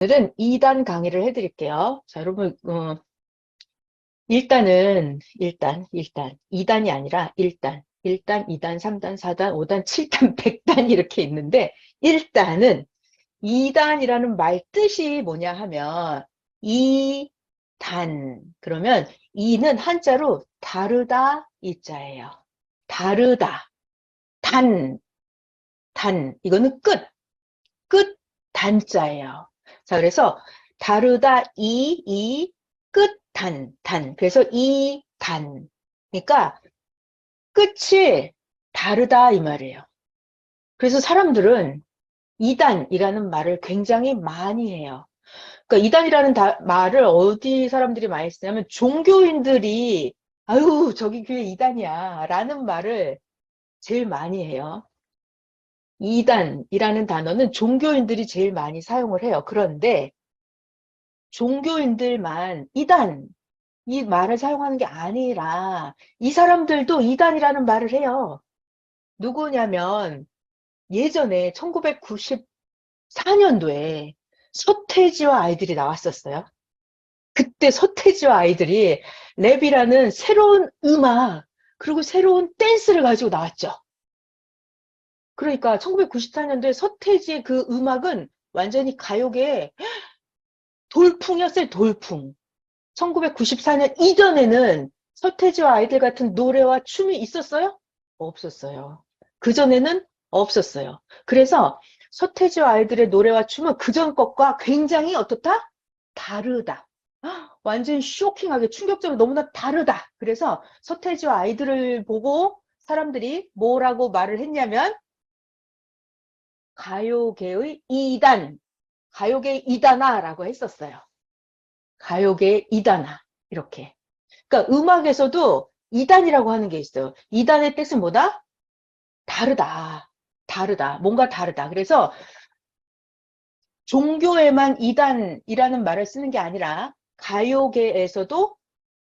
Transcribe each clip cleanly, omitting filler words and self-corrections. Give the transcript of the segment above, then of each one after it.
오늘은 2단 강의를 해드릴게요. 자, 여러분, 일단은, 2단이 아니라 1단, 1단, 2단, 3단, 4단, 5단, 7단, 100단 이렇게 있는데, 일단은 2단이라는 말 뜻이 뭐냐 하면, 2단. 그러면 2는 한자로 다르다, 이자예요. 다르다. 단, 이거는 끝 단자예요. 자, 그래서 다르다 끝 단. 그래서 이 단. 그러니까 끝이 다르다 이 말이에요. 그래서 사람들은 이단이라는 말을 굉장히 많이 해요. 그러니까 이단이라는 말을 어디 사람들이 많이 쓰냐면 종교인들이 아유 저기 교회 이단이야 라는 말을 제일 많이 해요. 이단이라는 단어는 종교인들이 제일 많이 사용을 해요. 그런데 종교인들만 이단, 이 말을 사용하는 게 아니라 이 사람들도 이단이라는 말을 해요. 누구냐면 예전에 1994년도에 서태지와 아이들이 나왔었어요. 그때 서태지와 아이들이 랩이라는 새로운 음악 그리고 새로운 댄스를 가지고 나왔죠. 그러니까 1994년도에 서태지의 그 음악은 완전히 가요계의 돌풍이었어요, 돌풍. 1994년 이전에는 서태지와 아이들 같은 노래와 춤이 있었어요? 없었어요. 그전에는 없었어요. 그래서 서태지와 아이들의 노래와 춤은 그전 것과 굉장히 어떻다? 다르다. 완전 쇼킹하게 충격적으로 너무나 다르다. 그래서 서태지와 아이들을 보고 사람들이 뭐라고 말을 했냐면 가요계의 이단, 가요계의 이단아라고 했었어요. 가요계의 이단아 이렇게. 그러니까 음악에서도 이단이라고 하는 게 있어요. 이단의 뜻은 뭐다? 다르다. 뭔가 다르다. 그래서 종교에만 이단이라는 말을 쓰는 게 아니라 가요계에서도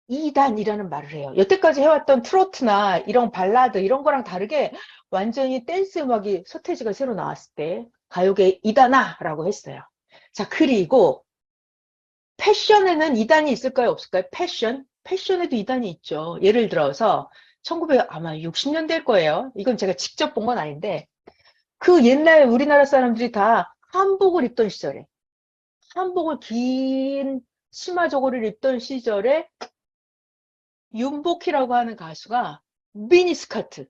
이단이라는 말을 해요. 여태까지 해왔던 트로트나 이런 발라드 이런 거랑 다르게 완전히 댄스 음악이 서태지가 새로 나왔을 때 가요계 이단아라고 했어요. 자, 그리고 패션에는 이단이 있을까요? 없을까요? 패션에도 이단이 있죠. 예를 들어서 1900 아마 60년대일 거예요. 이건 제가 직접 본 건 아닌데 그 옛날 우리나라 사람들이 다 한복을 입던 시절에 한복을 긴 치마 저고리를 입던 시절에 윤복희라고 하는 가수가 미니스커트를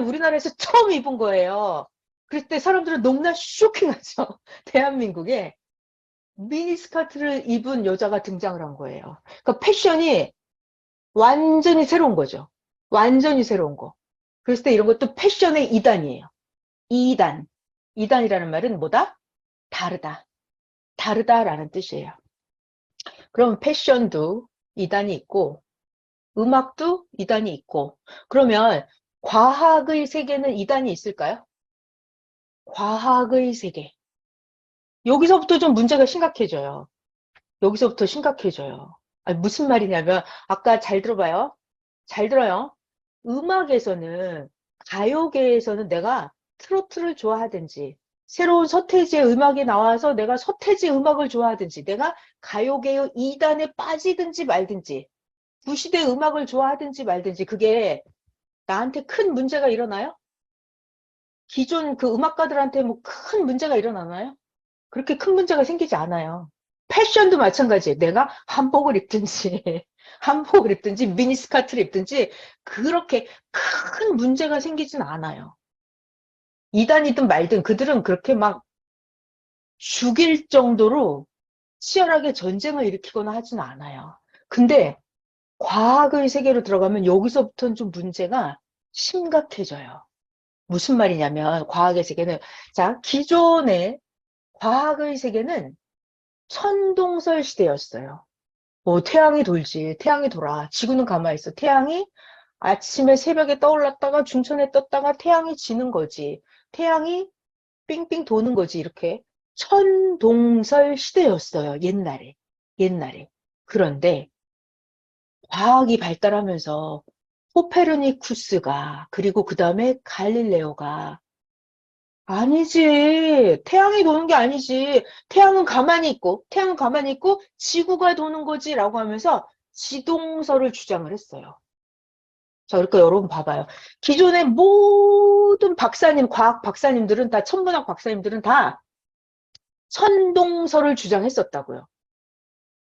우리나라에서 처음 입은 거예요. 그럴 때 사람들은 너무나 쇼킹하죠. 대한민국에 미니스커트를 입은 여자가 등장을 한 거예요. 그러니까 패션이 완전히 새로운 거죠. 완전히 새로운 거. 그랬을 때 이런 것도 패션의 이단이에요. 이단. 이단이라는 말은 뭐다? 다르다. 다르다라는 뜻이에요. 그럼 패션도 이단이 있고, 음악도 이단이 있고, 그러면 과학의 세계는 이단이 있을까요? 과학의 세계. 여기서부터 좀 문제가 심각해져요. 여기서부터 심각해져요. 아니, 무슨 말이냐면, 아까 잘 들어봐요. 잘 들어요. 음악에서는, 가요계에서는 내가 트로트를 좋아하든지, 새로운 서태지의 음악이 나와서 내가 서태지 음악을 좋아하든지, 내가 가요계의 이단에 빠지든지 말든지, 구시대 음악을 좋아하든지 말든지, 그게 나한테 큰 문제가 일어나요? 기존 그 음악가들한테 뭐 큰 문제가 일어나나요? 그렇게 큰 문제가 생기지 않아요. 패션도 마찬가지예요. 내가 한복을 입든지, 한복을 입든지, 미니스커트를 입든지, 그렇게 큰 문제가 생기진 않아요. 이단이든 말든 그들은 그렇게 막 죽일 정도로 치열하게 전쟁을 일으키거나 하지는 않아요. 근데 과학의 세계로 들어가면 여기서부터는 좀 문제가 심각해져요. 무슨 말이냐면, 과학의 세계는, 자, 기존의 과학의 세계는 천동설 시대였어요. 뭐 태양이 돌지, 태양이 돌아. 지구는 가만히 있어. 태양이 아침에 새벽에 떠올랐다가 중천에 떴다가 태양이 지는 거지. 태양이 삥삥 도는 거지. 이렇게 천동설 시대였어요. 옛날에. 그런데 과학이 발달하면서 코페르니쿠스가 그리고 그 다음에 갈릴레오가 아니지. 태양이 도는 게 아니지. 태양은 가만히 있고, 지구가 도는 거지라고 하면서 지동설을 주장을 했어요. 자, 그러니까 여러분 봐봐요. 기존의 모든 과학 박사님들은 다, 천문학 박사님들은 다 천동설을 주장했었다고요.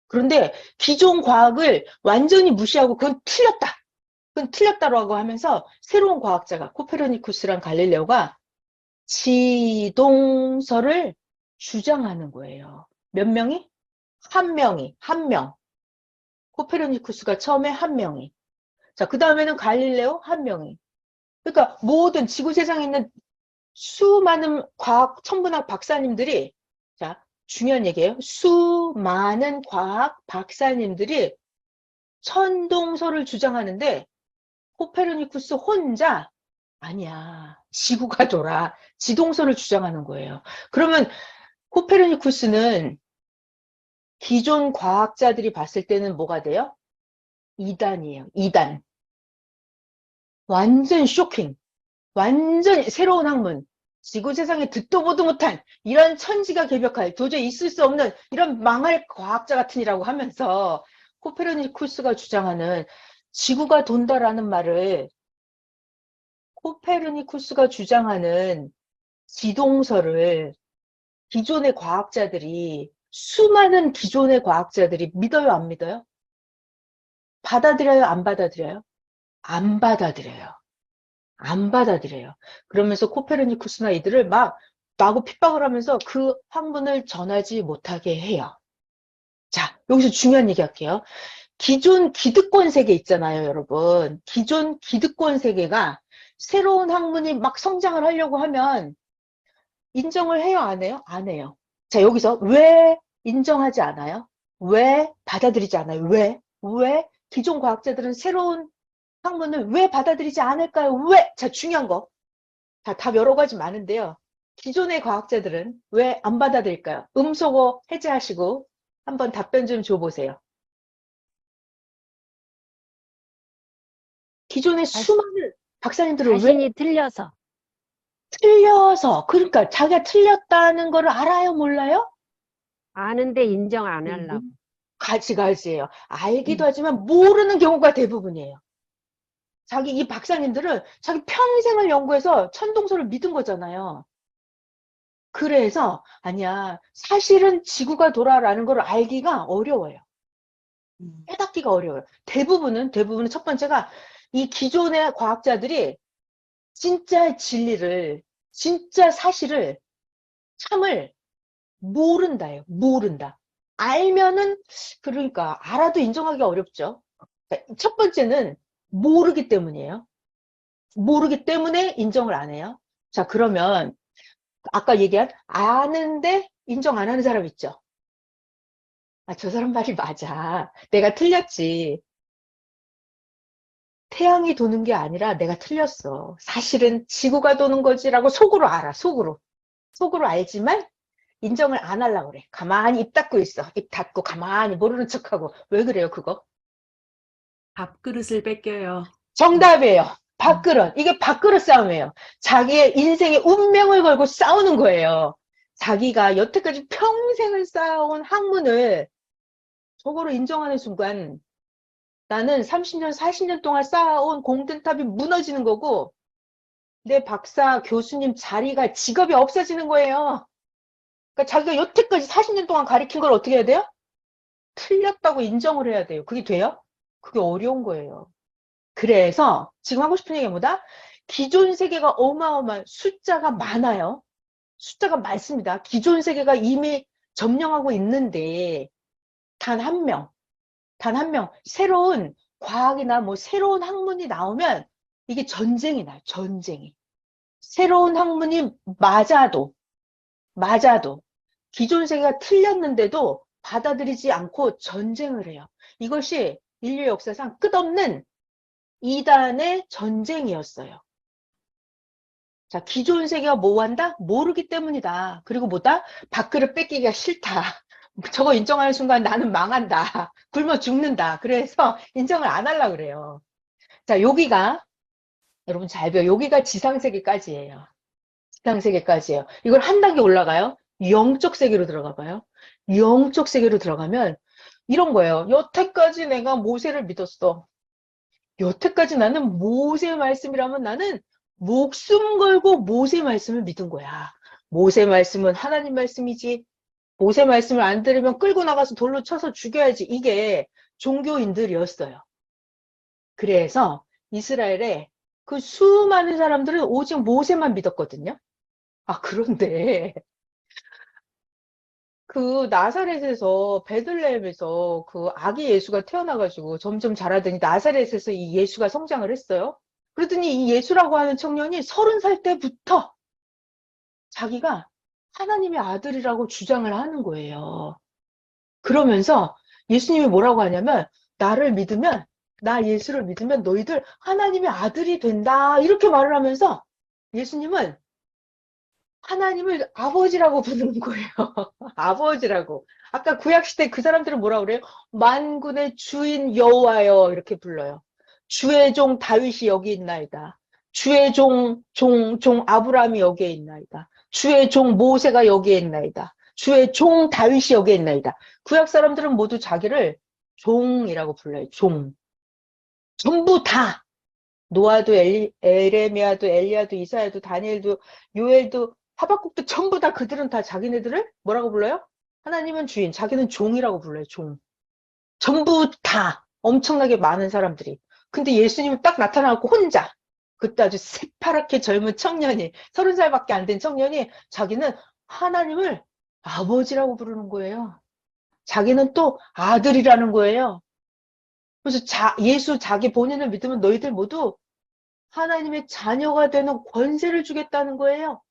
그런데 기존 과학을 완전히 무시하고 그건 틀렸다. 그건 틀렸다라고 하면서 새로운 과학자가 코페르니쿠스랑 갈릴레오가 지동설을 주장하는 거예요. 몇 명이? 한 명. 코페르니쿠스가 처음에 한 명이. 자, 그 다음에는 갈릴레오 한 명이. 그러니까 모든 지구 세상에 있는 수많은 과학, 천문학 박사님들이, 자, 중요한 얘기예요. 수많은 과학 박사님들이 천동설을 주장하는데 코페르니쿠스 혼자 아니야. 지구가 돌아. 지동설을 주장하는 거예요. 그러면 코페르니쿠스는 기존 과학자들이 봤을 때는 뭐가 돼요? 이단이에요. 이단. 완전 쇼킹. 완전 새로운 학문. 지구 세상에 듣도 보도 못한 이런 천지가 개벽할 도저히 있을 수 없는 이런 망할 과학자 같으니라고 하면서 코페르니쿠스가 주장하는 지구가 돈다라는 말을 코페르니쿠스가 주장하는 지동설을 기존의 과학자들이 수많은 기존의 과학자들이 믿어요, 안 믿어요? 받아들여요, 안 받아들여요? 안 받아들여요. 안 받아들여요. 그러면서 코페르니쿠스나 이들을 막 마구 핍박을 하면서 그 학문을 전하지 못하게 해요. 자, 여기서 중요한 얘기 할게요. 기존 기득권 세계 있잖아요, 여러분. 기존 기득권 세계가 새로운 학문이 막 성장을 하려고 하면 인정을 해요, 안 해요? 안 해요. 자, 여기서 왜 인정하지 않아요? 왜 받아들이지 않아요? 왜 기존 과학자들은 새로운 학문을 왜 받아들이지 않을까요? 왜? 자, 중요한 거. 자, 답 여러 가지 많은데요. 기존의 과학자들은 왜 안 받아들일까요? 음소거 해제하시고 한번 답변 좀 줘보세요. 기존의 수많은 박사님들은 왜 자신이 틀려서. 틀려서, 그러니까 자기가 틀렸다는 걸 알아요, 몰라요? 아는데 인정 안 하려고. 가지가지예요. 알기도 하지만 모르는 경우가 대부분이에요. 이 박사님들은 자기 평생을 연구해서 천동설을 믿은 거잖아요. 그래서 아니야. 사실은 지구가 돌아라는 걸 알기가 어려워요. 깨닫기가 어려워요. 대부분은 첫 번째가 이 기존의 과학자들이 진짜 진리를, 진짜 사실을, 참을 모른다예요. 모른다. 알면은, 그러니까 알아도 인정하기 어렵죠. 첫 번째는 모르기 때문이에요. 모르기 때문에 인정을 안 해요. 자, 그러면 아까 얘기한 아는데 인정 안 하는 사람 있죠. 아, 저 사람 말이 맞아. 내가 틀렸지. 태양이 도는 게 아니라 내가 틀렸어. 사실은 지구가 도는 거지라고 속으로 알아. 속으로. 속으로 알지만 인정을 안 하려고 그래. 가만히 입 닫고 있어. 입 닫고 가만히 모르는 척하고. 왜 그래요, 그거? 밥그릇을 뺏겨요. 정답이에요. 밥그릇. 이게 밥그릇 싸움이에요. 자기의 인생의 운명을 걸고 싸우는 거예요. 자기가 여태까지 평생을 쌓아온 학문을 저거로 인정하는 순간 나는 30년, 40년 동안 쌓아온 공든탑이 무너지는 거고 내 박사 교수님 자리가 직업이 없어지는 거예요. 그러니까 자기가 여태까지 40년 동안 가르친 걸 어떻게 해야 돼요? 틀렸다고 인정을 해야 돼요. 그게 돼요? 그게 어려운 거예요. 그래서 지금 하고 싶은 얘기가 뭐다? 기존 세계가 어마어마한 숫자가 많아요. 숫자가 많습니다. 기존 세계가 이미 점령하고 있는데 단 한 명, 새로운 과학이나 뭐 새로운 학문이 나오면 이게 전쟁이 나요. 전쟁이. 새로운 학문이 맞아도 기존 세계가 틀렸는데도 받아들이지 않고 전쟁을 해요. 이것이 인류 역사상 끝없는 이단의 전쟁이었어요. 자, 기존 세계가 뭐 한다? 모르기 때문이다. 그리고 뭐다? 밥그릇 뺏기기가 싫다. 저거 인정하는 순간 나는 망한다. 굶어 죽는다. 그래서 인정을 안 하려고 그래요. 자, 여기가, 여러분 잘 배워. 여기가 지상세계까지예요. 지상 세계까지예요. 이걸 한 단계 올라가요. 영적 세계로 들어가 봐요. 영적 세계로 들어가면 이런 거예요. 여태까지 내가 모세를 믿었어. 여태까지 나는 모세 말씀이라면 나는 목숨 걸고 모세 말씀을 믿은 거야. 모세 말씀은 하나님 말씀이지. 모세 말씀을 안 들으면 끌고 나가서 돌로 쳐서 죽여야지. 이게 종교인들이었어요. 그래서 이스라엘에 그 수많은 사람들은 오직 모세만 믿었거든요. 아, 그런데 그 나사렛에서 베들레헴에서 그 아기 예수가 태어나가지고 점점 자라더니 나사렛에서 이 예수가 성장을 했어요. 그러더니 이 예수라고 하는 청년이 30살 때부터 자기가 하나님의 아들이라고 주장을 하는 거예요. 그러면서 예수님이 뭐라고 하냐면 나를 믿으면 나 예수를 믿으면 너희들 하나님의 아들이 된다 이렇게 말을 하면서 예수님은 하나님을 아버지라고 부르는 거예요. 아버지라고. 아까 구약시대 그 사람들은 뭐라 그래요? 만군의 주인 여호와여 이렇게 불러요. 주의 종 다윗이 여기 있나이다. 주의 종 아브라함이 여기에 있나이다. 주의 종 모세가 여기에 있나이다. 주의 종 다윗이 여기에 있나이다. 구약 사람들은 모두 자기를 종이라고 불러요. 종. 전부 다. 노아도 에레미야도 엘리야도 이사야도 다니엘도 요엘도 하박국도 전부 다 그들은 다 자기네들을 뭐라고 불러요? 하나님은 주인, 자기는 종이라고 불러요. 종. 전부 다 엄청나게 많은 사람들이. 근데 예수님은 딱 나타나고 혼자. 그때 아주 새파랗게 젊은 청년이 30살밖에 안 된 청년이 자기는 하나님을 아버지라고 부르는 거예요. 자기는 또 아들이라는 거예요. 그래서 예수 자기 본인을 믿으면 너희들 모두 하나님의 자녀가 되는 권세를 주겠다는 거예요.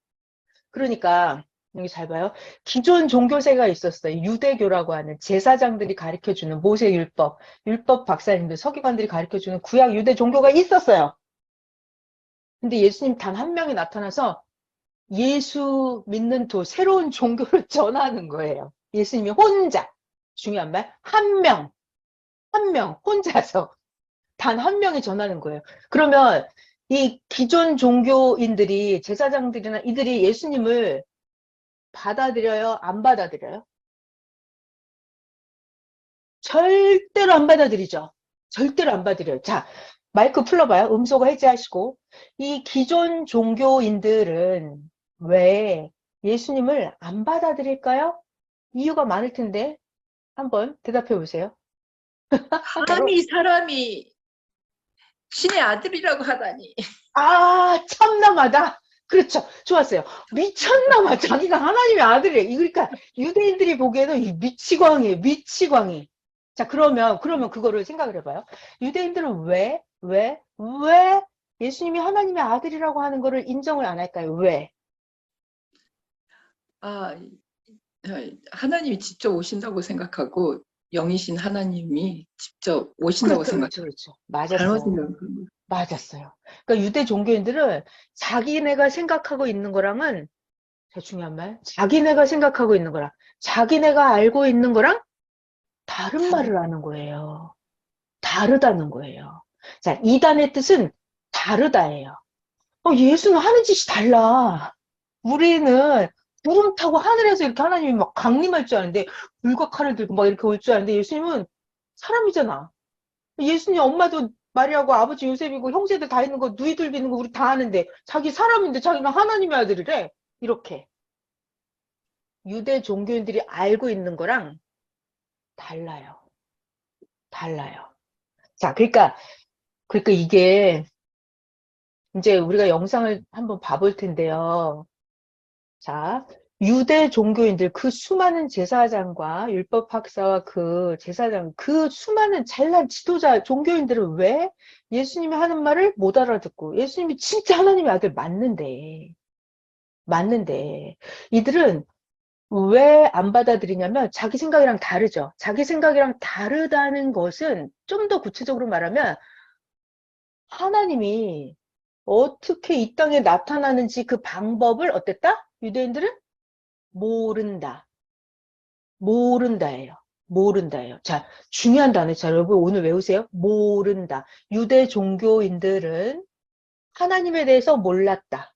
그러니까 여기 잘 봐요. 기존 종교세가 있었어요. 유대교라고 하는 제사장들이 가르쳐주는 모세 율법 박사님들, 서기관들이 가르쳐주는 구약 유대 종교가 있었어요. 근데 예수님 단 한 명이 나타나서 예수 믿는 새로운 종교를 전하는 거예요. 예수님이 혼자. 중요한 말, 한 명, 혼자서. 단 한 명이 전하는 거예요. 그러면 이 기존 종교인들이, 제사장들이나 이들이 예수님을 받아들여요? 안 받아들여요? 절대로 안 받아들이죠. 절대로 안 받아들여요. 자, 마이크 풀러봐요. 음소거 해제하시고. 이 기존 종교인들은 왜 예수님을 안 받아들일까요? 이유가 많을 텐데 한번 대답해 보세요. 하나님이 사람이 신의 아들이라고 하다니. 아, 참남하다. 그렇죠. 좋았어요. 미쳤나봐. 자기가 하나님의 아들이에요. 그러니까 유대인들이 보기에는 이 미치광이에요. 미치광이. 자, 그러면 그거를 생각을 해봐요. 유대인들은 왜 예수님이 하나님의 아들이라고 하는 거를 인정을 안 할까요? 왜? 하나님이 직접 오신다고 생각하고 영이신 하나님이 직접 오신다고 생각해요. 그렇죠. 잘못 맞았어요. 생각하는 맞았어요. 그러니까 유대 종교인들은 자기네가 생각하고 있는 거랑은, 자, 중요한 말, 자기네가 생각하고 있는 거랑, 자기네가 알고 있는 거랑 다른 말을 하는 거예요. 다르다는 거예요. 자, 이단의 뜻은 다르다예요. 예수는 하는 짓이 달라. 우리는 구름 타고 하늘에서 이렇게 하나님이 막 강림할 줄 아는데, 불과 칼을 들고 막 이렇게 올 줄 아는데, 예수님은 사람이잖아. 예수님 엄마도 마리아고 아버지 요셉이고 형제들 다 있는 거 누이들 있는 거 우리 다 아는데 자기 사람인데 자기가 하나님의 아들이래. 이렇게 유대 종교인들이 알고 있는 거랑 달라요. 달라요. 자, 그러니까 이게 이제 우리가 영상을 한번 봐볼 텐데요. 자, 유대 종교인들 그 수많은 제사장과 율법 학사와 그 제사장 그 수많은 잘난 지도자 종교인들은 왜 예수님이 하는 말을 못 알아듣고 예수님이 진짜 하나님의 아들 맞는데 이들은 왜 안 받아들이냐면 자기 생각이랑 다르죠. 자기 생각이랑 다르다는 것은 좀 더 구체적으로 말하면 하나님이 어떻게 이 땅에 나타나는지 그 방법을 어땠다? 유대인들은 모른다. 모른다예요. 모른다예요. 자, 중요한 단어. 자, 여러분 오늘 외우세요. 모른다. 유대 종교인들은 하나님에 대해서 몰랐다.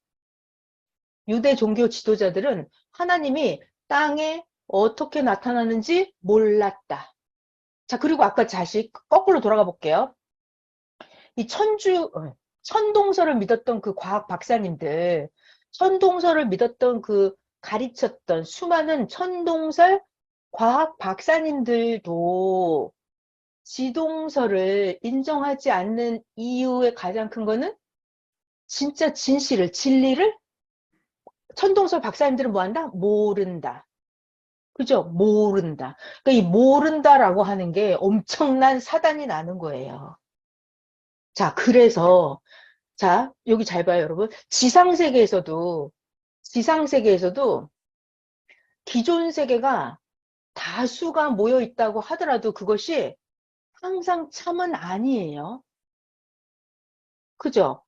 유대 종교 지도자들은 하나님이 땅에 어떻게 나타나는지 몰랐다. 자, 그리고 아까 다시 거꾸로 돌아가 볼게요. 이 천동설을 믿었던 그 과학 박사님들, 천동설을 믿었던 그 가르쳤던 수많은 천동설 과학 박사님들도 지동설을 인정하지 않는 이유의 가장 큰 거는 진짜 진리를 천동설 박사님들은 뭐 한다? 모른다. 그죠? 모른다. 그러니까 이 모른다라고 하는 게 엄청난 사단이 나는 거예요. 자, 그래서 자, 여기 잘 봐요, 여러분. 지상세계에서도 기존 세계가 다수가 모여 있다고 하더라도 그것이 항상 참은 아니에요. 그죠?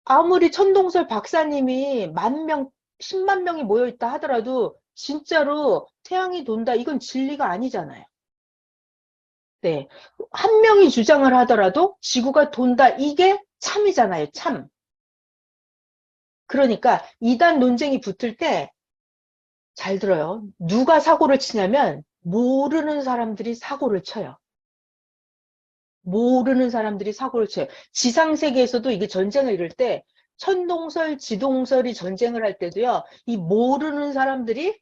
아무리 천동설 박사님이 10,000명, 10만 명이 모여 있다 하더라도 진짜로 태양이 돈다. 이건 진리가 아니잖아요. 네. 한 명이 주장을 하더라도 지구가 돈다. 이게 참이잖아요. 참. 그러니까 이단 논쟁이 붙을 때 잘 들어요. 누가 사고를 치냐면 모르는 사람들이 사고를 쳐요. 모르는 사람들이 사고를 쳐요. 지상세계에서도 이게 전쟁을 이룰 때 천동설, 지동설이 전쟁을 할 때도요. 이 모르는 사람들이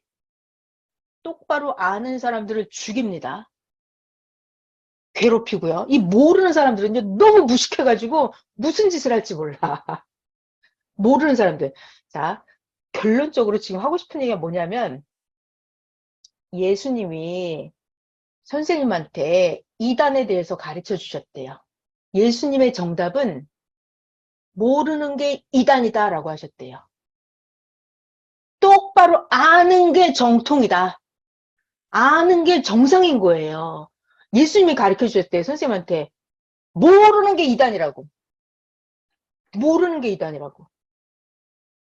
똑바로 아는 사람들을 죽입니다. 괴롭히고요. 이 모르는 사람들은요. 너무 무식해가지고 무슨 짓을 할지 몰라. 모르는 사람들. 자, 결론적으로 지금 하고 싶은 얘기가 뭐냐면 예수님이 선생님한테 이단에 대해서 가르쳐 주셨대요. 예수님의 정답은 모르는 게 이단이다 라고 하셨대요. 똑바로 아는 게 정통이다. 아는 게 정상인 거예요. 예수님이 가르쳐 주셨대요. 선생님한테 모르는 게 이단이라고. 모르는 게 이단이라고.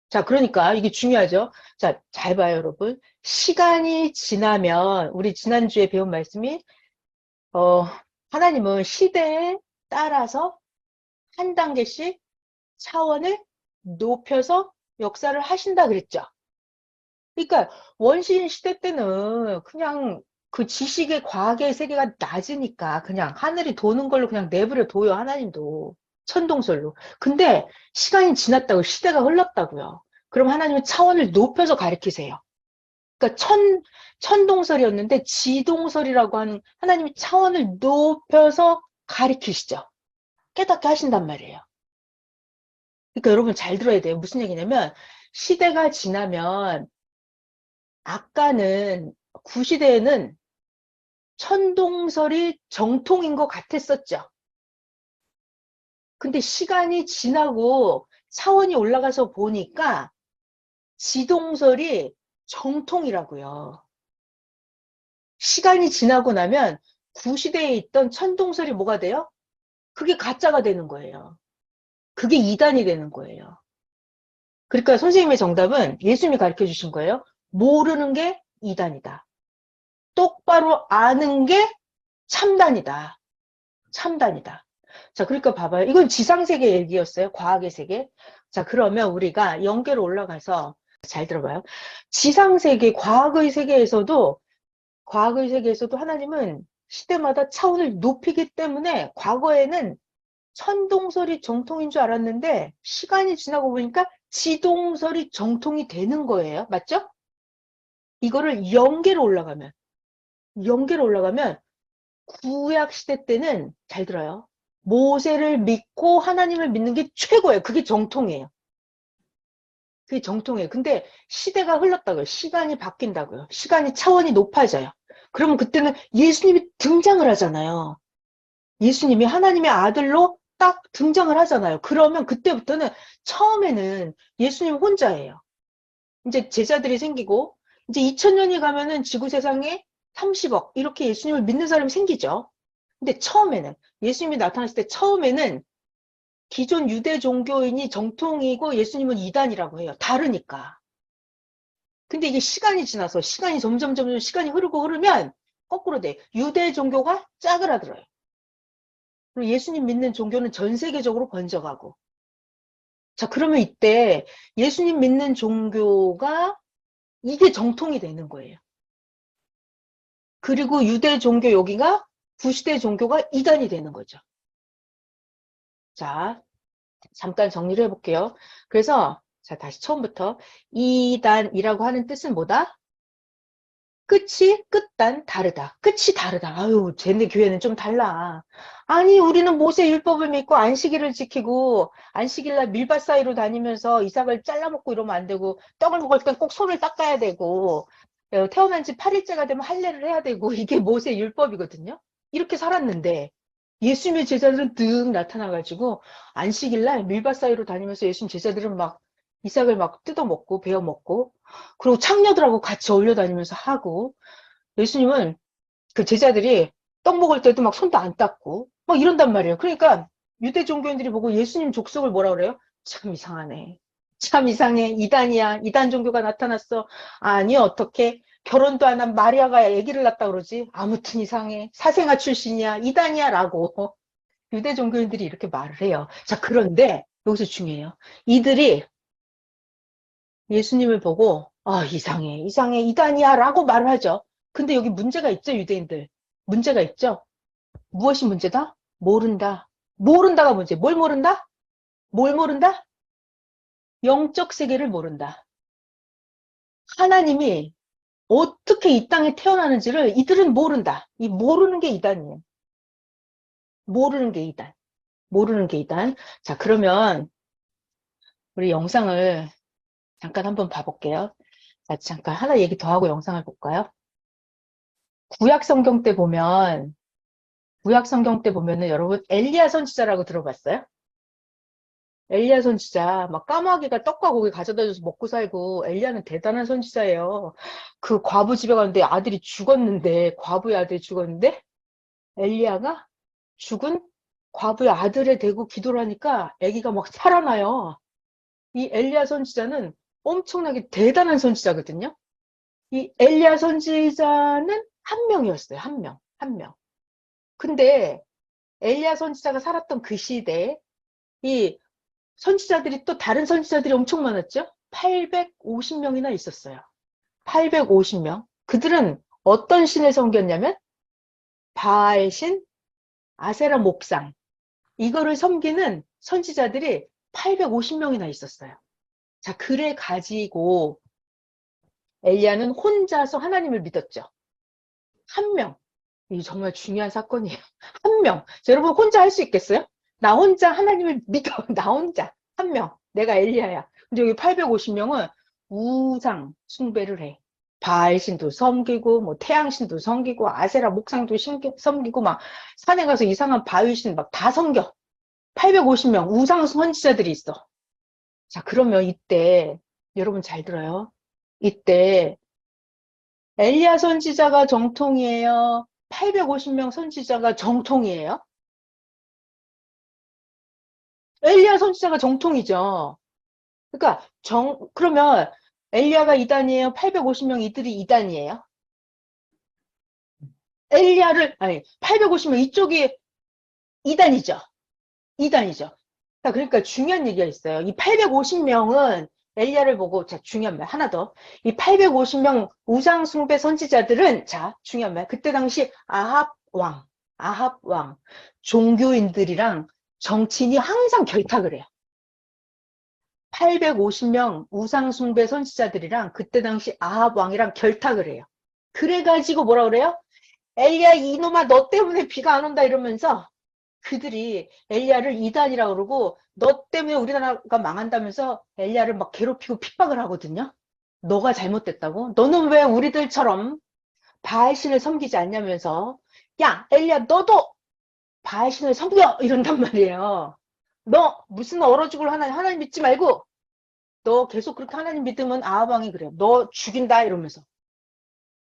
자, 그러니까 이게 중요하죠. 자, 잘 봐요, 여러분. 시간이 지나면 우리 지난주에 배운 말씀이 하나님은 시대에 따라서 한 단계씩 차원을 높여서 역사를 하신다 그랬죠. 그러니까 원시인 시대 때는 그냥 그 지식의 과학의 세계가 낮으니까 그냥 하늘이 도는 걸로 그냥 내버려 둬요. 하나님도 천동설로. 근데 시간이 지났다고 시대가 흘렀다고요. 그럼 하나님은 차원을 높여서 가르치세요. 그러니까 천동설이었는데 지동설이라고 하는 하나님이 차원을 높여서 가르치시죠. 깨닫게 하신단 말이에요. 그러니까 여러분 잘 들어야 돼요. 무슨 얘기냐면 시대가 지나면 아까는 구시대에는 천동설이 정통인 것 같았었죠. 근데 시간이 지나고 차원이 올라가서 보니까 지동설이 정통이라고요. 시간이 지나고 나면 구시대에 있던 천동설이 뭐가 돼요? 그게 가짜가 되는 거예요. 그게 이단이 되는 거예요. 그러니까 선생님의 정답은 예수님이 가르쳐 주신 거예요. 모르는 게 이단이다. 똑바로 아는 게 참단이다. 참단이다. 자, 그러니까 봐봐요. 이건 지상세계 얘기였어요. 과학의 세계. 자, 그러면 우리가 영계로 올라가서 잘 들어봐요. 지상세계, 과학의 세계에서도 하나님은 시대마다 차원을 높이기 때문에 과거에는 천동설이 정통인 줄 알았는데 시간이 지나고 보니까 지동설이 정통이 되는 거예요. 맞죠? 이거를 영계로 올라가면 구약 시대 때는 잘 들어요. 모세를 믿고 하나님을 믿는 게 최고예요. 그게 정통이에요. 그게 정통이에요. 근데 시대가 흘렀다고요. 시간이 바뀐다고요. 시간이 차원이 높아져요. 그러면 그때는 예수님이 등장을 하잖아요. 예수님이 하나님의 아들로 딱 등장을 하잖아요. 그러면 그때부터는 처음에는 예수님 혼자예요. 이제 제자들이 생기고 이제 2000년이 가면은 지구 세상에 30억 이렇게 예수님을 믿는 사람이 생기죠. 근데 처음에는 예수님이 나타났을 때 처음에는 기존 유대 종교인이 정통이고 예수님은 이단이라고 해요. 다르니까. 근데 이게 시간이 지나서 시간이 점점 시간이 흐르면 거꾸로 돼. 유대 종교가 짜그라들어요. 그리고 예수님 믿는 종교는 전 세계적으로 번져가고 자, 그러면 이때 예수님 믿는 종교가 이게 정통이 되는 거예요. 그리고 유대 종교 여기가 구시대 종교가 이단이 되는 거죠. 자, 잠깐 정리를 해볼게요. 그래서 자, 다시 처음부터 이단이라고 하는 뜻은 뭐다? 끝이 끝단 다르다. 끝이 다르다. 아유, 쟤네 교회는 좀 달라. 아니, 우리는 모세 율법을 믿고 안식일을 지키고 안식일날 밀밭 사이로 다니면서 이삭을 잘라먹고 이러면 안 되고 떡을 먹을 땐 꼭 손을 닦아야 되고 태어난 지 8일째가 되면 할례를 해야 되고 이게 모세 율법이거든요. 이렇게 살았는데 예수님의 제자들은 득 나타나가지고 안식일날 밀밭 사이로 다니면서 예수님 제자들은 막 이삭을 막 뜯어먹고 베어먹고 그리고 창녀들하고 같이 어울려 다니면서 하고 예수님은 그 제자들이 떡 먹을 때도 막 손도 안 닦고 막 이런단 말이에요. 그러니까 유대 종교인들이 보고 예수님 족속을 뭐라 그래요? 참 이상하네. 참 이상해. 이단이야. 이단 종교가 나타났어. 아니 어떻게 결혼도 안 한 마리아가 아기를 낳았다 그러지? 아무튼 이상해. 사생아 출신이야. 이단이야 라고 유대 종교인들이 이렇게 말을 해요. 자, 그런데 여기서 중요해요. 이들이 예수님을 보고 아, 이상해, 이상해, 이단이야 라고 말을 하죠. 근데 여기 문제가 있죠, 유대인들. 문제가 있죠. 무엇이 문제다? 모른다. 모른다가 문제. 뭘 모른다? 뭘 모른다? 영적 세계를 모른다. 하나님이 어떻게 이 땅에 태어나는지를 이들은 모른다. 이 모르는 게 이단이에요. 모르는 게 이단. 모르는 게 이단. 자, 그러면 우리 영상을 잠깐 한번 봐볼게요. 자, 잠깐 하나 얘기 더 하고 영상을 볼까요? 구약 성경 때 보면 구약 성경 때 보면은 여러분 엘리야 선지자라고 들어봤어요? 엘리야 선지자 막 까마귀가 떡과 고기 가져다 줘서 먹고 살고 엘리야는 대단한 선지자예요. 그 과부 집에 갔는데 아들이 죽었는데 과부의 아들이 죽었는데 엘리야가 죽은 과부의 아들에 대고 기도를 하니까 아기가 막 살아나요. 이 엘리야 선지자는 엄청나게 대단한 선지자거든요. 이 엘리야 선지자는 한 명이었어요. 한 명. 한 명. 근데 엘리야 선지자가 살았던 그 시대에 이 선지자들이 또 다른 선지자들이 엄청 많았죠? 850명이나 있었어요. 850명. 그들은 어떤 신을 섬겼냐면 바알신, 아세라 목상 이거를 섬기는 선지자들이 850명이나 있었어요. 자, 그래 가지고 엘리야는 혼자서 하나님을 믿었죠. 한 명. 이게 정말 중요한 사건이에요. 한 명. 자, 여러분 혼자 할 수 있겠어요? 나 혼자 하나님을 믿어. 나 혼자. 한 명. 내가 엘리야야. 근데 여기 850명은 우상 숭배를 해. 바알신도 섬기고, 뭐 태양신도 섬기고, 아세라 목상도 섬기고, 막 산에 가서 이상한 바위신 막 다 섬겨. 850명 우상 선지자들이 있어. 자, 그러면 이때 여러분 잘 들어요. 이때 엘리야 선지자가 정통이에요? 850명 선지자가 정통이에요? 엘리야 선지자가 정통이죠. 그러니까 그러면 엘리야가 이단이에요? 850명 이들이 이단이에요? 아니 850명 이쪽이 이단이죠. 이단이죠. 자, 그러니까 중요한 얘기가 있어요. 이 850명은 엘리야를 보고 자, 중요한 말 하나 더. 이 850명 우상 숭배 선지자들은 자, 중요한 말. 그때 당시 아합 왕 종교인들이랑 정치인이 항상 결탁을 해요. 850명 우상 숭배 선지자들이랑 그때 당시 아합 왕이랑 결탁을 해요. 그래가지고 뭐라 그래요? 엘리야 이놈아 너 때문에 비가 안 온다 이러면서 그들이 엘리야를 이단이라고 그러고 너 때문에 우리나라가 망한다면서 엘리야를 막 괴롭히고 핍박을 하거든요. 너가 잘못됐다고? 너는 왜 우리들처럼 바알신을 섬기지 않냐면서 야 엘리야 너도 바알신을 섬겨 이런단 말이에요. 너 무슨 얼어 죽을 하나님 믿지 말고 너 계속 그렇게 하나님 믿으면 아합왕이 그래요. 너 죽인다 이러면서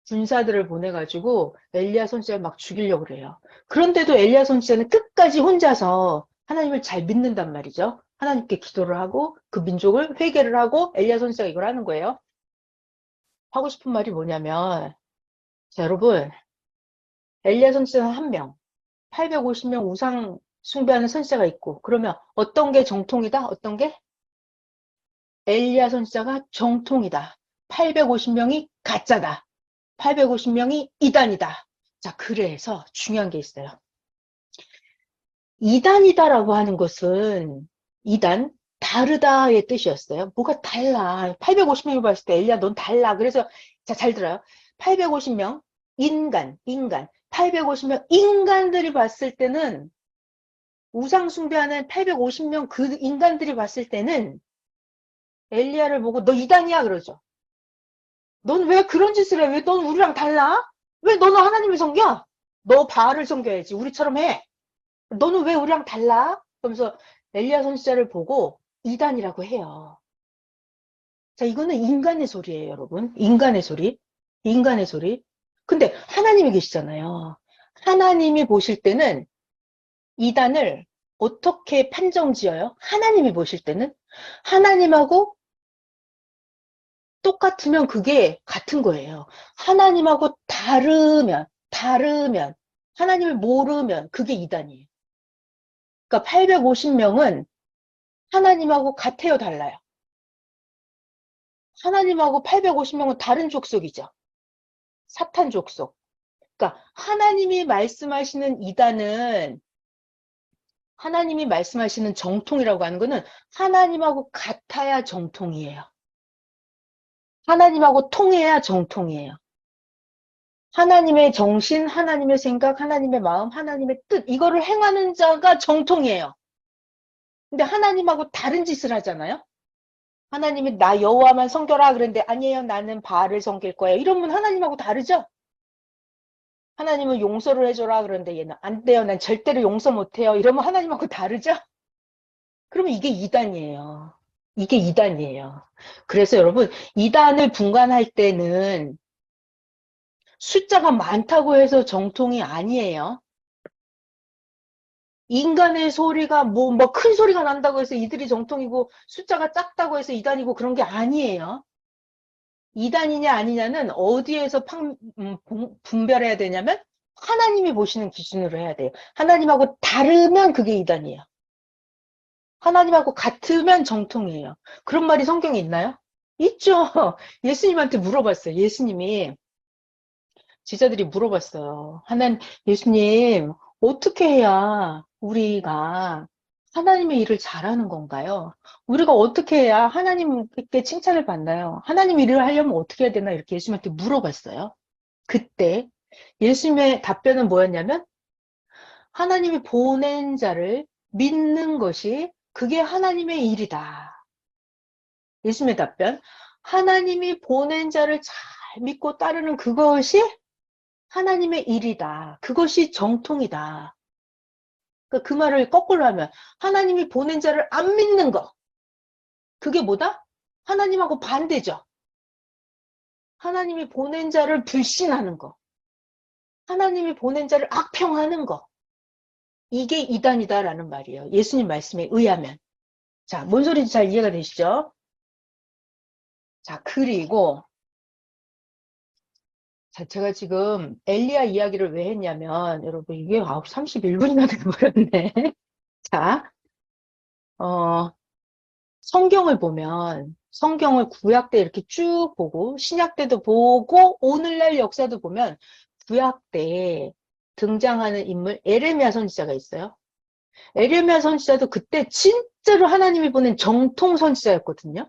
군사들을 보내가지고 엘리야 선지자를 막 죽이려고 그래요. 그런데도 엘리야 선지자는 끝까지 혼자서 하나님을 잘 믿는단 말이죠. 하나님께 기도를 하고 그 민족을 회개를 하고 엘리야 선지자가 이걸 하는 거예요. 하고 싶은 말이 뭐냐면 자, 여러분 엘리야 선지자는 한 명, 850명 우상 숭배하는 선지자가 있고 그러면 어떤 게 정통이다? 어떤 게? 엘리야 선지자가 정통이다. 850명이 가짜다. 850명이 이단이다. 자, 그래서 중요한 게 있어요. 이단이다라고 하는 것은 이단, 다르다의 뜻이었어요. 뭐가 달라. 850명이 봤을 때 엘리야 넌 달라. 그래서 자, 잘 들어요. 850명 인간 850명 인간들이 봤을 때는 우상 숭배하는 850명 그 인간들이 봤을 때는 엘리야를 보고 너 이단이야 그러죠. 넌 왜 그런 짓을 해? 왜 넌 우리랑 달라? 왜 너는 하나님을 섬겨? 너 바알을 섬겨야지. 우리처럼 해. 너는 왜 우리랑 달라? 그러면서 엘리야 선지자를 보고 이단이라고 해요. 자, 이거는 인간의 소리예요, 여러분. 인간의 소리. 인간의 소리. 근데 하나님이 계시잖아요. 하나님이 보실 때는 이단을 어떻게 판정 지어요? 하나님이 보실 때는 하나님하고 똑같으면 그게 같은 거예요. 하나님하고 다르면, 하나님을 모르면 그게 이단이에요. 그러니까 850명은 하나님하고 같아요, 달라요? 하나님하고 850명은 다른 족속이죠. 사탄 족속. 그러니까 하나님이 말씀하시는 이단은 하나님이 말씀하시는 정통이라고 하는 거는 하나님하고 같아야 정통이에요. 하나님하고 통해야 정통이에요. 하나님의 정신, 하나님의 생각, 하나님의 마음, 하나님의 뜻 이거를 행하는 자가 정통이에요. 근데 하나님하고 다른 짓을 하잖아요. 하나님이 나 여호와만 섬겨라 그랬는데 아니에요. 나는 바알을 섬길 거예요. 이러면 하나님하고 다르죠. 하나님은 용서를 해줘라 그러는데 얘는 안 돼요. 난 절대로 용서 못해요. 이러면 하나님하고 다르죠. 그러면 이게 이단이에요. 이게 이단이에요. 그래서 여러분 이단을 분간할 때는 숫자가 많다고 해서 정통이 아니에요. 인간의 소리가 뭐 큰 소리가 난다고 해서 이들이 정통이고 숫자가 작다고 해서 이단이고 그런 게 아니에요. 이단이냐 아니냐는 어디에서 분별해야 되냐면 하나님이 보시는 기준으로 해야 돼요. 하나님하고 다르면 그게 이단이에요. 하나님하고 같으면 정통이에요. 그런 말이 성경에 있나요? 있죠. 예수님한테 물어봤어요. 예수님이 제자들이 물어봤어요. 예수님, 어떻게 해야 우리가 하나님의 일을 잘하는 건가요? 우리가 어떻게 해야 하나님께 칭찬을 받나요? 하나님 일을 하려면 어떻게 해야 되나? 이렇게 예수님한테 물어봤어요. 그때 예수님의 답변은 뭐였냐면 하나님이 보낸 자를 믿는 것이 그게 하나님의 일이다. 예수님의 답변, 하나님이 보낸 자를 잘 믿고 따르는 그것이 하나님의 일이다. 그것이 정통이다. 그러니까 그 말을 거꾸로 하면 하나님이 보낸 자를 안 믿는 거. 그게 뭐다? 하나님하고 반대죠. 하나님이 보낸 자를 불신하는 거. 하나님이 보낸 자를 악평하는 거. 이게 이단이다라는 말이에요. 예수님 말씀에 의하면. 자, 뭔 소리인지 잘 이해가 되시죠? 자, 그리고 자, 제가 지금 엘리야 이야기를 왜 했냐면 여러분 이게 9시 31분이나 돼버렸네. 자, 성경을 보면 성경을 구약 때 이렇게 쭉 보고 신약 때도 보고 오늘날 역사도 보면 구약 때 등장하는 인물 에레미야 선지자가 있어요. 에레미야 선지자도 그때 진짜로 하나님이 보낸 정통 선지자였거든요.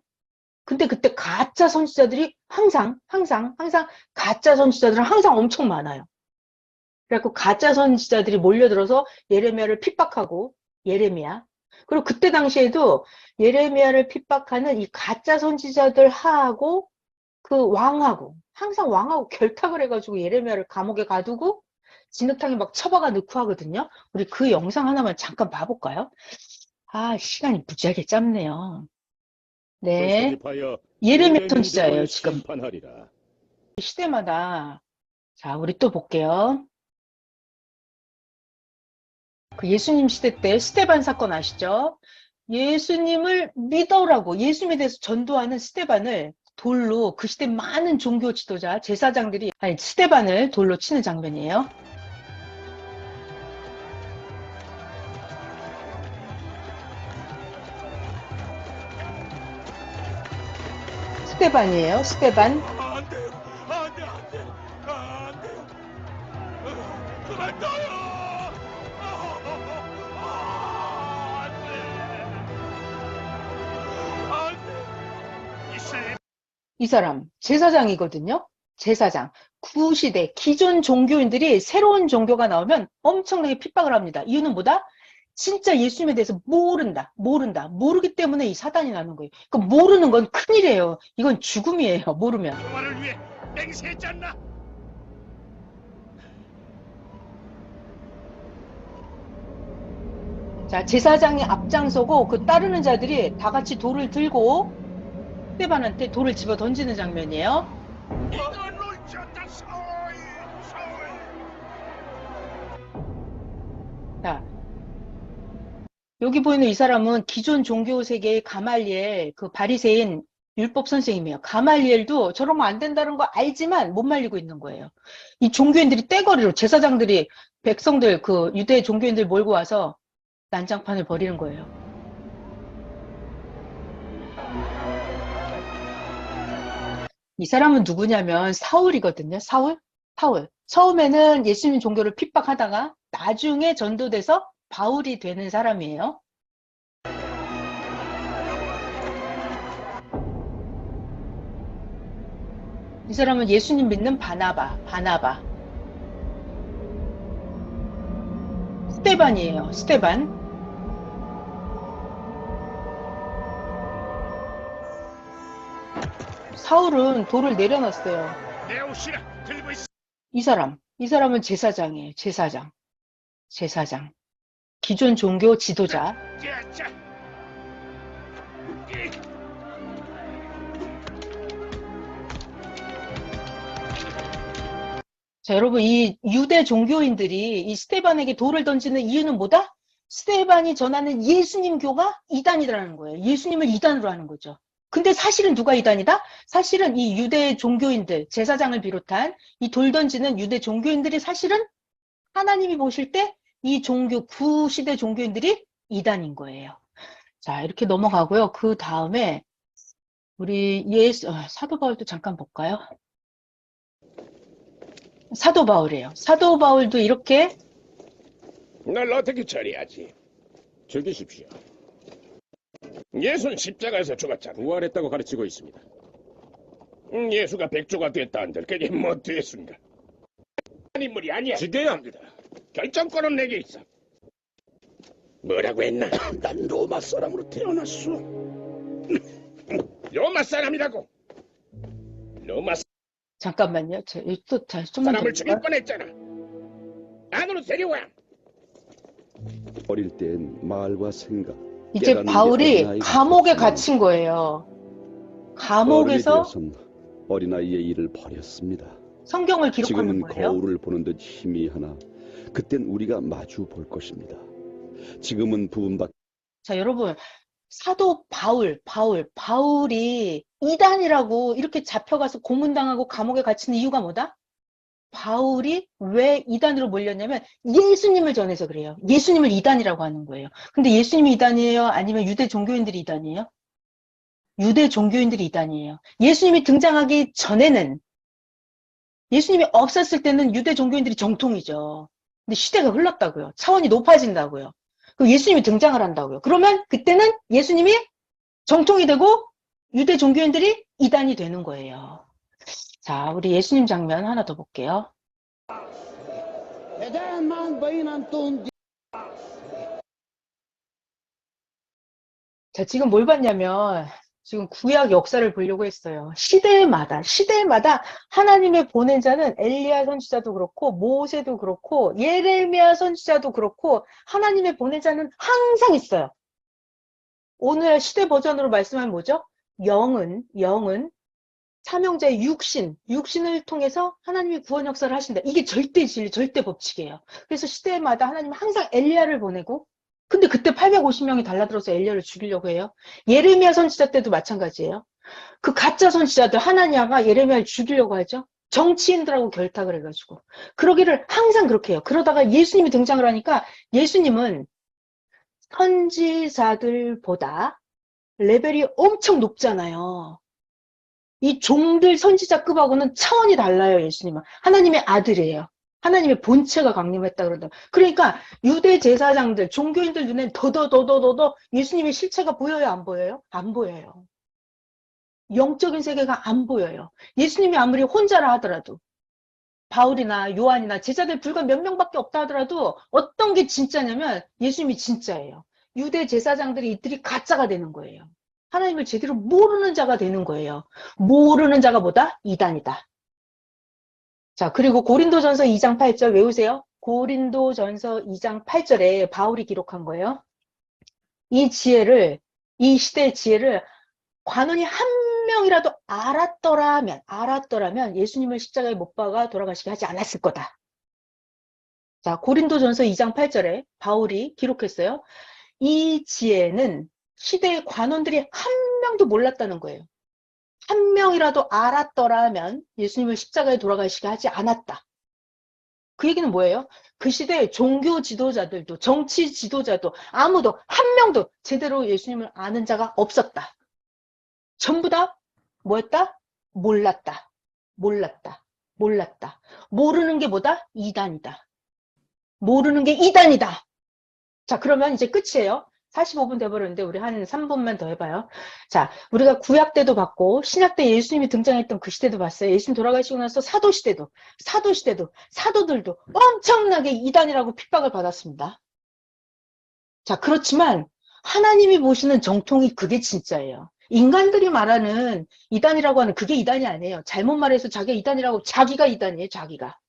근데 그때 가짜 선지자들이 항상 가짜 선지자들은 항상 엄청 많아요. 그래갖고 가짜 선지자들이 몰려들어서 예레미야를 핍박하고 예레미야. 그리고 그때 당시에도 예레미야를 핍박하는 이 가짜 선지자들하고 그 왕하고 항상 왕하고 결탁을 해가지고 예레미야를 감옥에 가두고 진흙탕에 막 처박아 넣고 하거든요. 우리 그 영상 하나만 잠깐 봐볼까요? 아, 시간이 무지하게 짧네요. 네. 소집하여 예레미야 유대 선지자예요, 민족을 지금. 심판하리라. 시대마다. 자, 우리 또 볼게요. 그 예수님 시대 때 스데반 사건 아시죠? 예수님을 믿어라고 예수님에 대해서 전도하는 스데반을 돌로 그 시대 많은 종교 지도자, 제사장들이 스데반을 돌로 치는 장면이에요. 스테반이에요. 스테반. 안 돼요. 안 돼, 안 돼. 안 돼요. 그만둬요. 안 돼. 안 돼. 이슬람 이 사람 제사장이거든요. 제사장. 구시대 기존 종교인들이 새로운 종교가 나오면 엄청나게 핍박을 합니다. 이유는 뭐다? 진짜 예수님에 대해서 모른다. 모르기 때문에 이 사단이 나는 거예요. 그 모르는 건 큰일이에요. 이건 죽음이에요. 모르면. 평화를 위해 맹세했지 않나? 자, 제사장이 앞장서고 그 따르는 자들이 다 같이 돌을 들고 스테반한테 돌을 집어 던지는 장면이에요. 이건 옳지않다. 사울. 자, 여기 보이는 이 사람은 기존 종교 세계의 가말리엘, 그 바리새인 율법 선생님이에요. 가말리엘도 저러면 안 된다는 거 알지만 못 말리고 있는 거예요. 이 종교인들이 떼거리로 제사장들이 백성들, 그 유대 종교인들 몰고 와서 난장판을 벌이는 거예요. 이 사람은 누구냐면 사울이거든요. 사울. 처음에는 예수님 종교를 핍박하다가 나중에 전도돼서 바울이 되는 사람이에요. 이 사람은 예수님 믿는 바나바. 스테반이에요. 스테반. 사울은 돌을 내려놨어요. 내 옷이라 들고 있어. 이 사람은 제사장이에요. 제사장. 기존 종교 지도자. 자. 자, 여러분, 이 유대 종교인들이 이 스테반에게 돌을 던지는 이유는 뭐다? 스테반이 전하는 예수님 교가 이단이라는 거예요. 예수님을 이단으로 하는 거죠. 근데 사실은 누가 이단이다? 사실은 이 유대 종교인들, 제사장을 비롯한 이 돌 던지는 유대 종교인들이 사실은 하나님이 보실 때 이 종교, 구시대 종교인들이 이단인 거예요. 자, 이렇게 넘어가고요. 그 다음에 우리 사도 바울도 잠깐 볼까요? 사도 바울이에요. 사도 바울도 이렇게 날 어떻게 처리하지? 즐기십시오. 예수는 십자가에서 죽었잖아. 부활했다고 가르치고 있습니다. 예수가 백조가 됐다 한들 그게 뭐 됐습니까? 인물이 아니야. 죽여야 합니다. 결정권은 내게 있어. 뭐라고 했나? 난 로마 사람으로 태어났어. 로마 사람이라고. 로마 잠깐만요. 또 다시 좀만 더 사람을 죽일 볼까요? 뻔했잖아. 안으로 데려와. 어릴 땐 말과 생각, 이제 깨닫는 게 바울이 어린아이가 감옥에 없었지만 갇힌 거예요. 어른이 감옥에서 되어선 어린아이의 일을 버렸습니다. 성경을 기록하는 지금은 거예요. 거울을 보는 듯 희미하나 그땐 우리가 마주 볼 것입니다. 지금은 부음받 자, 여러분, 사도 바울이 이단이라고 이렇게 잡혀가서 고문당하고 감옥에 갇히는 이유가 뭐다? 바울이 왜 이단으로 몰렸냐면 예수님을 전해서 그래요. 예수님을 이단이라고 하는 거예요. 근데 예수님이 이단이에요? 아니면 유대 종교인들이 이단이에요? 유대 종교인들이 이단이에요. 예수님이 등장하기 전에는, 예수님이 없었을 때는 유대 종교인들이 정통이죠. 근데 시대가 흘렀다고요. 차원이 높아진다고요. 그럼 예수님이 등장을 한다고요. 그러면 그때는 예수님이 정통이 되고 유대 종교인들이 이단이 되는 거예요. 자, 우리 예수님 장면 하나 더 볼게요. 자, 지금 뭘 봤냐면 지금 구약 역사를 보려고 했어요. 시대마다 하나님의 보낸 자는 엘리야 선지자도 그렇고 모세도 그렇고 예레미야 선지자도 그렇고 하나님의 보낸 자는 항상 있어요. 오늘 시대 버전으로 말씀하면 뭐죠? 영은 삼형제의 육신을 통해서 하나님이 구원 역사를 하신다. 이게 절대 진리, 절대 법칙이에요. 그래서 시대마다 하나님은 항상 엘리야를 보내고, 근데 그때 850명이 달라들어서 엘리야를 죽이려고 해요. 예레미야 선지자 때도 마찬가지예요. 그 가짜 선지자들 하나냐가 예레미야를 죽이려고 하죠. 정치인들하고 결탁을 해가지고. 그러기를 항상 그렇게 해요. 그러다가 예수님이 등장을 하니까 예수님은 선지자들보다 레벨이 엄청 높잖아요. 이 종들 선지자급하고는 차원이 달라요, 예수님은. 하나님의 아들이에요. 하나님의 본체가 강림했다 그런다. 그러니까 유대 제사장들, 종교인들 눈엔 더더더더더더 예수님의 실체가 보여요, 안 보여요? 안 보여요. 영적인 세계가 안 보여요. 예수님이 아무리 혼자라 하더라도, 바울이나 요한이나 제자들 불과 몇 명밖에 없다 하더라도 어떤 게 진짜냐면 예수님이 진짜예요. 유대 제사장들이 이들이 가짜가 되는 거예요. 하나님을 제대로 모르는 자가 되는 거예요. 모르는 자가 뭐다? 이단이다. 자, 그리고 고린도전서 2장 8절 외우세요. 고린도전서 2장 8절에 바울이 기록한 거예요. 이 시대의 지혜를 관원이 한 명이라도 알았더라면 예수님을 십자가에 못 박아 돌아가시게 하지 않았을 거다. 자, 고린도전서 2장 8절에 바울이 기록했어요. 이 지혜는 시대의 관원들이 한 명도 몰랐다는 거예요. 한 명이라도 알았더라면 예수님을 십자가에 돌아가시게 하지 않았다. 그 얘기는 뭐예요? 그 시대의 종교 지도자들도 정치 지도자도 아무도 한 명도 제대로 예수님을 아는 자가 없었다. 전부 다 뭐였다? 몰랐다. 모르는 게 뭐다? 이단이다. 모르는 게 이단이다. 자, 그러면 이제 끝이에요. 45분 돼버렸는데 우리 한 3분만 더 해봐요. 자, 우리가 구약 때도 봤고 신약 때 예수님이 등장했던 그 시대도 봤어요. 예수님 돌아가시고 나서 사도들도 엄청나게 이단이라고 핍박을 받았습니다. 자, 그렇지만 하나님이 보시는 정통이 그게 진짜예요. 인간들이 말하는 이단이라고 하는 그게 이단이 아니에요. 잘못 말해서 자기가 이단이라고 자기가 이단이에요. 자기가.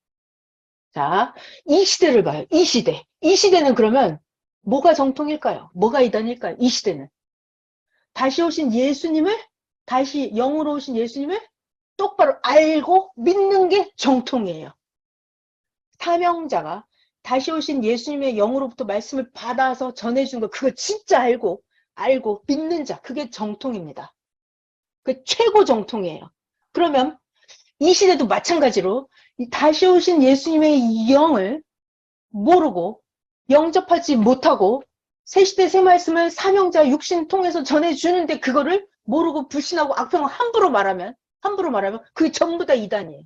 자, 이 시대를 봐요. 이 시대는 그러면 뭐가 정통일까요? 뭐가 이단일까요? 이 시대는. 다시 영으로 오신 예수님을 똑바로 알고 믿는 게 정통이에요. 사명자가 다시 오신 예수님의 영으로부터 말씀을 받아서 전해준 거, 그거 진짜 알고 믿는 자, 그게 정통입니다. 그 최고 정통이에요. 그러면 이 시대도 마찬가지로 다시 오신 예수님의 영을 모르고 영접하지 못하고 새 시대 새 말씀을 사명자 육신 통해서 전해주는데 그거를 모르고 불신하고 악평을 함부로 말하면 그게 전부 다 이단이에요.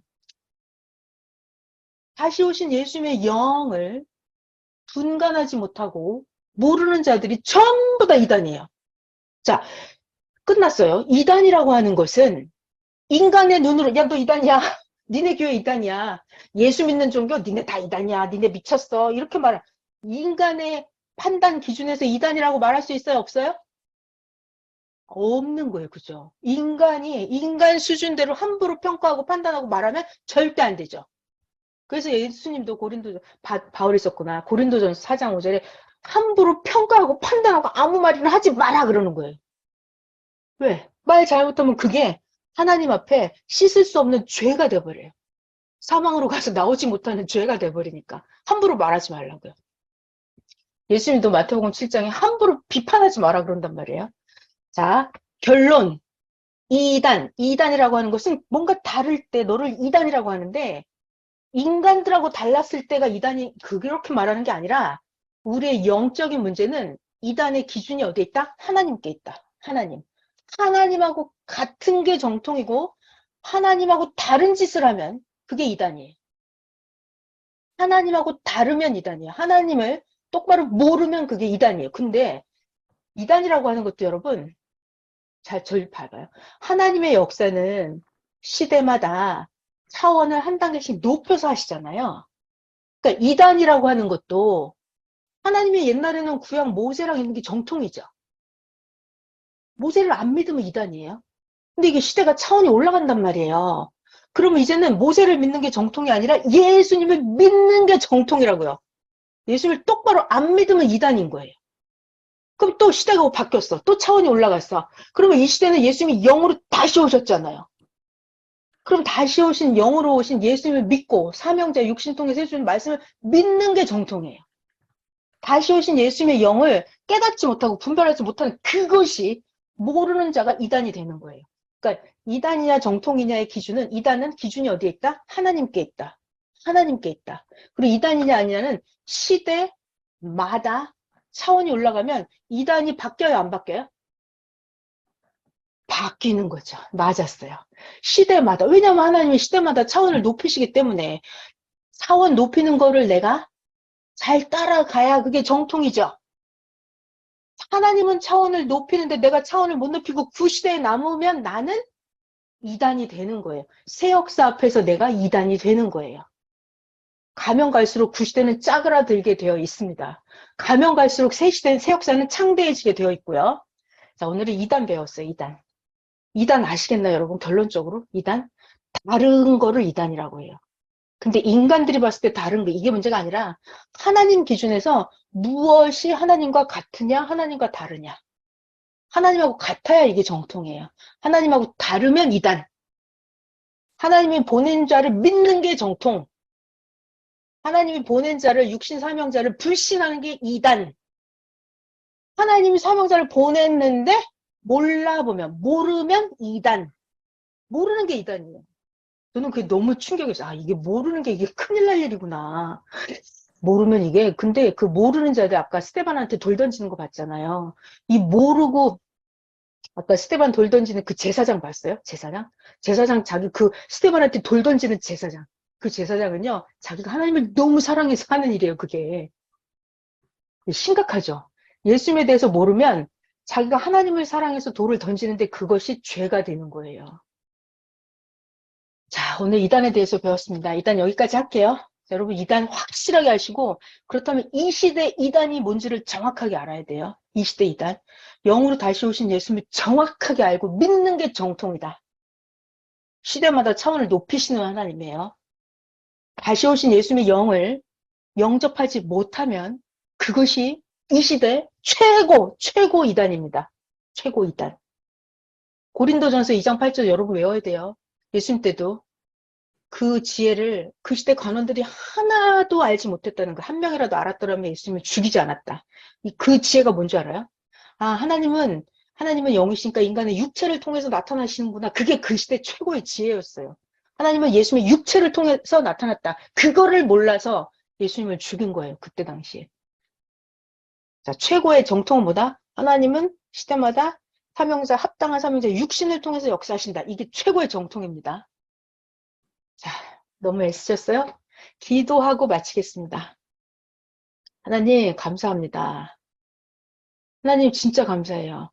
다시 오신 예수님의 영을 분간하지 못하고 모르는 자들이 전부 다 이단이에요. 자, 끝났어요. 이단이라고 하는 것은 인간의 눈으로 야, 너 이단이야. 니네 교회 이단이야. 예수 믿는 종교 니네 다 이단이야. 니네 미쳤어. 이렇게 말해. 인간의 판단 기준에서 이단이라고 말할 수 있어요? 없어요? 없는 거예요. 그죠? 인간 수준대로 함부로 평가하고 판단하고 말하면 절대 안 되죠. 그래서 예수님도 바울이 썼구나. 고린도전서 4장 5절에 함부로 평가하고 판단하고 아무 말이나 하지 마라 그러는 거예요. 왜? 말 잘못하면 그게 하나님 앞에 씻을 수 없는 죄가 돼버려요. 사망으로 가서 나오지 못하는 죄가 돼버리니까 함부로 말하지 말라고요. 예수님도 마태복음 7장에 함부로 비판하지 마라 그런단 말이에요. 자, 결론. 이단이라고 하는 것은 뭔가 다를 때 너를 이단이라고 하는데 인간들하고 달랐을 때가 이단이 그렇게 말하는 게 아니라 우리의 영적인 문제는 이단의 기준이 어디에 있다? 하나님께 있다. 하나님하고 같은 게 정통이고 하나님하고 다른 짓을 하면 그게 이단이에요. 하나님하고 다르면 이단이에요. 하나님을 똑바로 모르면 그게 이단이에요. 근데 이단이라고 하는 것도 여러분 절 봐봐요. 하나님의 역사는 시대마다 차원을 한 단계씩 높여서 하시잖아요. 그러니까 이단이라고 하는 것도 하나님의 옛날에는 구약 모세랑 있는 게 정통이죠. 모세를 안 믿으면 이단이에요. 근데 이게 시대가 차원이 올라간단 말이에요. 그러면 이제는 모세를 믿는 게 정통이 아니라 예수님을 믿는 게 정통이라고요. 예수님을 똑바로 안 믿으면 이단인 거예요. 그럼 또 시대가 바뀌었어. 또 차원이 올라갔어. 그러면 이 시대는 예수님이 영으로 다시 오셨잖아요. 그럼 다시 오신 영으로 오신 예수님을 믿고 사명자 육신 통해서 해주는 말씀을 믿는 게 정통이에요. 다시 오신 예수님의 영을 깨닫지 못하고 분별하지 못하는 그것이 모르는 자가 이단이 되는 거예요. 그러니까 이단이냐 정통이냐의 기준은 이단은 기준이 어디에 있다? 하나님께 있다. 그리고 이단이냐 아니냐는 시대마다 차원이 올라가면 이단이 바뀌어요, 안 바뀌어요? 바뀌는 거죠. 맞았어요. 시대마다. 왜냐하면 하나님이 시대마다 차원을 높이시기 때문에 차원 높이는 거를 내가 잘 따라가야 그게 정통이죠. 하나님은 차원을 높이는데 내가 차원을 못 높이고 구시대에 남으면 나는 이단이 되는 거예요. 새 역사 앞에서 내가 이단이 되는 거예요. 가면 갈수록 구시대는 짜그라들게 되어 있습니다. 가면 갈수록 새 시대는 새 역사는 창대해지게 되어 있고요. 자, 오늘은 이단 배웠어요. 이단. 이단 아시겠나요, 여러분? 결론적으로 이단 다른 거를 이단이라고 해요. 근데 인간들이 봤을 때 다른 거 이게 문제가 아니라 하나님 기준에서 무엇이 하나님과 같으냐, 하나님과 다르냐. 하나님하고 같아야 이게 정통이에요. 하나님하고 다르면 이단. 하나님이 보낸 자를 믿는 게 정통. 하나님이 보낸 자를 육신 사명자를 불신하는 게 이단. 하나님이 사명자를 보냈는데 몰라보면 모르면 이단. 모르는 게 이단이에요. 저는 그게 너무 충격이었어요. 아, 이게 모르는 게 이게 큰일 날 일이구나. 모르면 이게 근데 그 모르는 자들 아까 스테반한테 돌 던지는 거 봤잖아요. 이 모르고 아까 스테반 돌 던지는 그 제사장 봤어요? 제사장? 제사장 자기 그 스테반한테 돌 던지는 제사장. 그 제사장은요. 자기가 하나님을 너무 사랑해서 하는 일이에요. 그게. 심각하죠. 예수님에 대해서 모르면 자기가 하나님을 사랑해서 돌을 던지는데 그것이 죄가 되는 거예요. 자, 오늘 이단에 대해서 배웠습니다. 이단 여기까지 할게요. 자, 여러분 이단 확실하게 아시고 그렇다면 이 시대 이단이 뭔지를 정확하게 알아야 돼요. 이 시대 이단. 영으로 다시 오신 예수님을 정확하게 알고 믿는 게 정통이다. 시대마다 차원을 높이시는 하나님이에요. 다시 오신 예수님의 영을 영접하지 못하면 그것이 이 시대 최고 이단입니다. 최고 이단. 고린도전서 2장 8절 여러분 외워야 돼요. 예수님 때도 그 지혜를 그 시대 관원들이 하나도 알지 못했다는 거. 한 명이라도 알았더라면 예수님을 죽이지 않았다. 그 지혜가 뭔지 알아요? 아, 하나님은 영이시니까 인간의 육체를 통해서 나타나시는구나. 그게 그 시대 최고의 지혜였어요. 하나님은 예수님의 육체를 통해서 나타났다. 그거를 몰라서 예수님을 죽인 거예요. 그때 당시에. 자, 최고의 정통은 뭐다? 하나님은 시대마다 합당한 사명자, 육신을 통해서 역사하신다. 이게 최고의 정통입니다. 자, 너무 애쓰셨어요? 기도하고 마치겠습니다. 하나님, 감사합니다. 하나님, 진짜 감사해요.